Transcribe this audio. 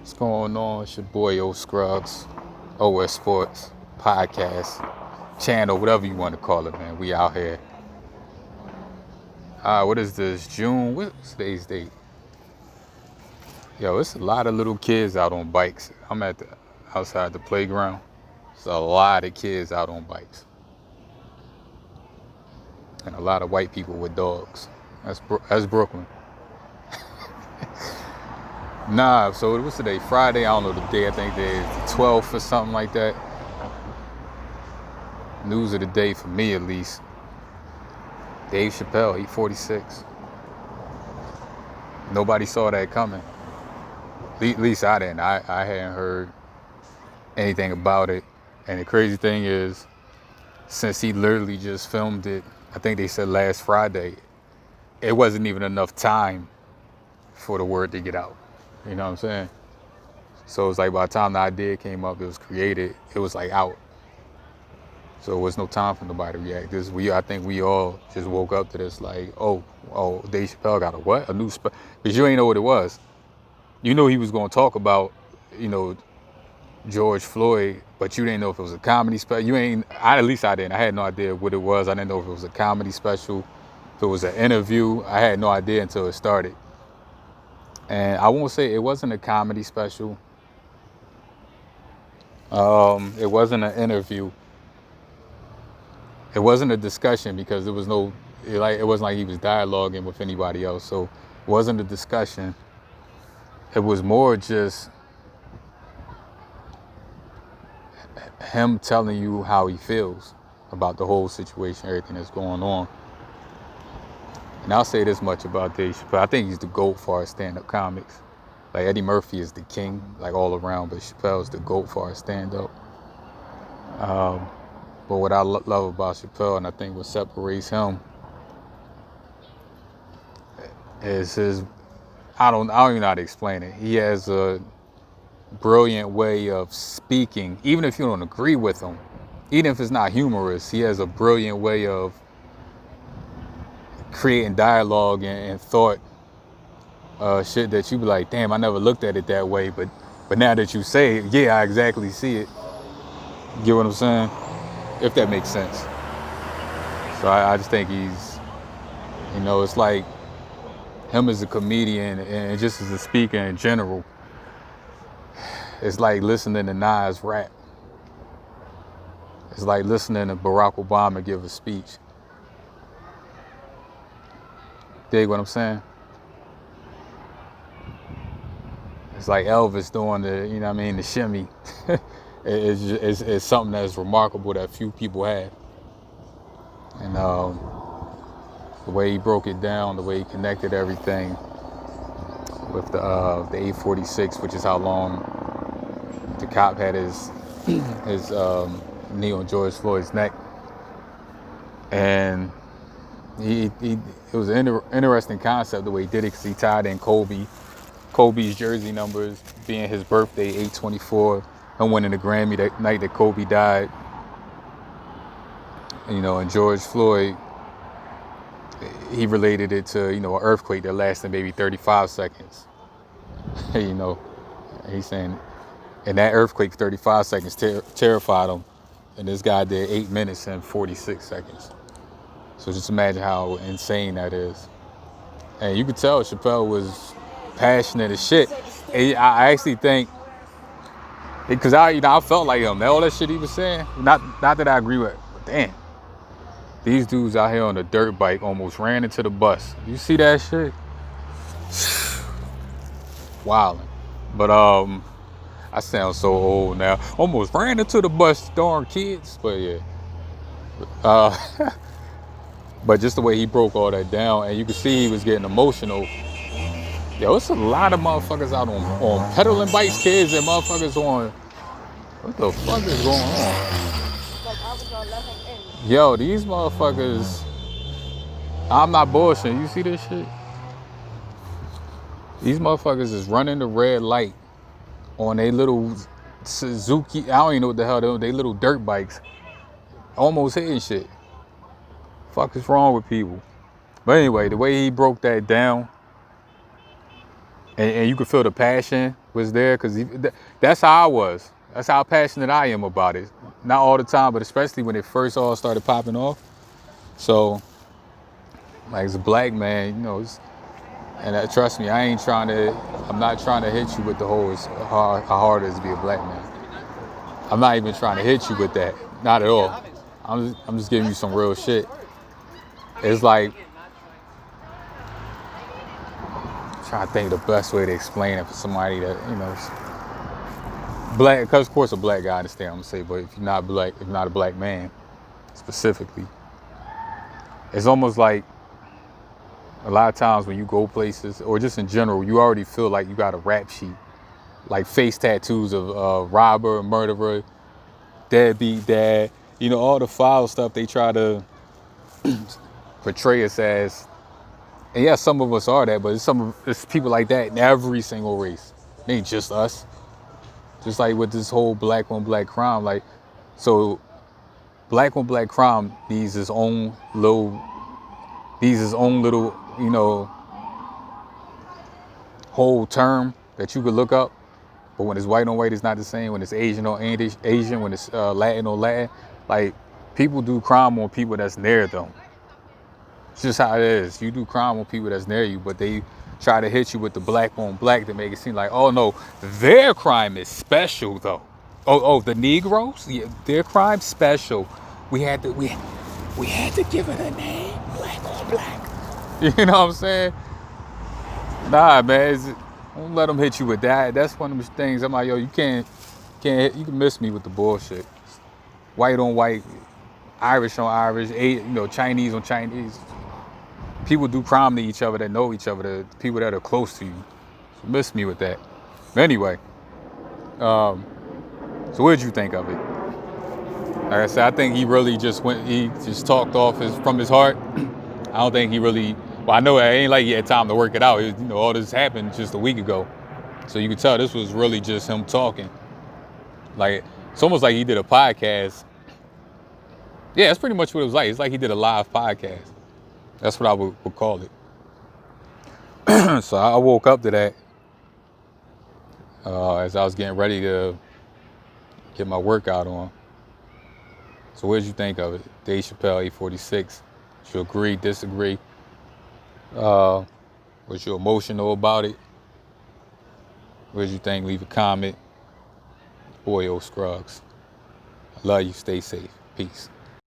What's going on? It's your boy O Scruggs, OS Sports Podcast channel, whatever you want to call it, man. We out here. What is this? June? What's today's date? Yo, it's a lot of little kids out on bikes. I'm outside the playground. There's a lot of kids out on bikes, and a lot of white people with dogs. That's Brooklyn. Nah, so what's today? Friday? I don't know the day. I think today is the 12th or something like that. News of the day for me, at least. Dave Chappelle, he 46. Nobody saw that coming. At least I didn't. I hadn't heard anything about it. And the crazy thing is, since he literally just filmed it, I think they said last Friday, it wasn't even enough time for the word to get out. You know what I'm saying? So it's like by the time the idea came up, it was created, it was like out. So it was no time for nobody to react. I think we all just woke up to this like, oh, Dave Chappelle got a what? A new because you ain't know what it was. You knew he was going to talk about, George Floyd, but you didn't know if it was a comedy special. At least I didn't. I had no idea what it was. I didn't know if it was a comedy special, if it was an interview. I had no idea until it started. And I won't say it wasn't a comedy special. It wasn't an interview. It wasn't a discussion because there was it wasn't like he was dialoguing with anybody else. So it wasn't a discussion. It was more just him telling you how he feels about the whole situation, everything that's going on. And I'll say this much about Dave Chappelle. I think he's the GOAT for our stand-up comics. Like Eddie Murphy is the king, like all around, but Chappelle's the GOAT for our stand-up. But what I love about Chappelle, and I think what separates him, is I don't even know how to explain it. He has a brilliant way of speaking, even if you don't agree with him, even if it's not humorous, he has a brilliant way of creating dialogue and thought, shit that you be like, damn, I never looked at it that way, but now that you say it, yeah, I exactly see it. You get what I'm saying? If that makes sense. So I just think he's, it's like him as a comedian and just as a speaker in general, it's like listening to Nas rap. It's like listening to Barack Obama give a speech. Dig what I'm saying? It's like Elvis doing the shimmy. It's something that's remarkable that few people have. And the way he broke it down, the way he connected everything with the 846, which is how long the cop had his knee on George Floyd's neck. And it was an interesting concept the way he did it, because he tied in Kobe's jersey numbers being his birthday, 8/24, and winning the Grammy that night that Kobe died. And George Floyd, he related it to, an earthquake that lasted maybe 35 seconds. He's saying, and that earthquake, 35 seconds, terrified him. And this guy did 8 minutes and 46 seconds. So just imagine how insane that is. And you could tell Chappelle was passionate as shit. And I actually think, because I felt like him. All that shit he was saying, not that I agree with it, but damn. These dudes out here on a dirt bike almost ran into the bus. You see that shit? Wildin'. But I sound so old now. Almost ran into the bus, darn kids. But yeah. But just the way he broke all that down, and you could see he was getting emotional. Yo, it's a lot of motherfuckers out on pedaling bikes, kids, and motherfuckers on. What the fuck is going on? Like, I was gonna let him in. Yo, these motherfuckers. I'm not bullshitting. You see this shit? These motherfuckers is running the red light on their little Suzuki. I don't even know what the hell they're. They little dirt bikes, almost hitting shit. Fuck is wrong with people? But anyway, the way he broke that down, and you could feel the passion was there, because that's how I was. That's how passionate I am about it. Not all the time, but especially when it first all started popping off. So, like, as a black man, trust me, I'm not trying to hit you with the whole how hard it is to be a black man. I'm not even trying to hit you with that. Not at all. I'm just giving you some real shit. It's like, I'm trying to think of the best way to explain it for somebody that, black, because of course a black guy, I understand what I'm gonna say, but if you're not black, if you're not a black man specifically, it's almost like a lot of times when you go places, or just in general, you already feel like you got a rap sheet, like face tattoos of robber, murderer, deadbeat dad, all the foul stuff they try to portray us as. And yeah, some of us are that, but it's people like that in every single race. It ain't just us. Just like with this whole black on black crime, like, so black on black crime needs his own little, whole term that you could look up. But when it's white on white, it's not the same. When it's Asian on Asian, when it's Latin on Latin, like, people do crime on people that's near them. It's just how it is. You do crime on people that's near you, but they try to hit you with the black on black to make it seem like, oh no, their crime is special though. Oh, the Negroes, yeah, their crime special. We had to give it a name, black on black. You know what I'm saying? Nah, man, don't let them hit you with that. That's one of those things. I'm like, yo, you can miss me with the bullshit. White on white, Irish on Irish, Chinese on Chinese. People do crime to each other that know each other, the people that are close to you. So miss me with that. But anyway, so what did you think of it? Like I said, I think he really he just talked from his heart. I don't think he really, well, I know it ain't like he had time to work it out. All this happened just a week ago. So you could tell this was really just him talking. Like, it's almost like he did a podcast. Yeah, that's pretty much what it was like. It's like he did a live podcast. That's what I would call it. So I woke up to that as I was getting ready to get my workout on. So what did you think of it? Dave Chappelle, 846. Did you agree, disagree? Was you emotional about it? What did you think? Leave a comment. Boy, Scruggs. I love you. Stay safe. Peace.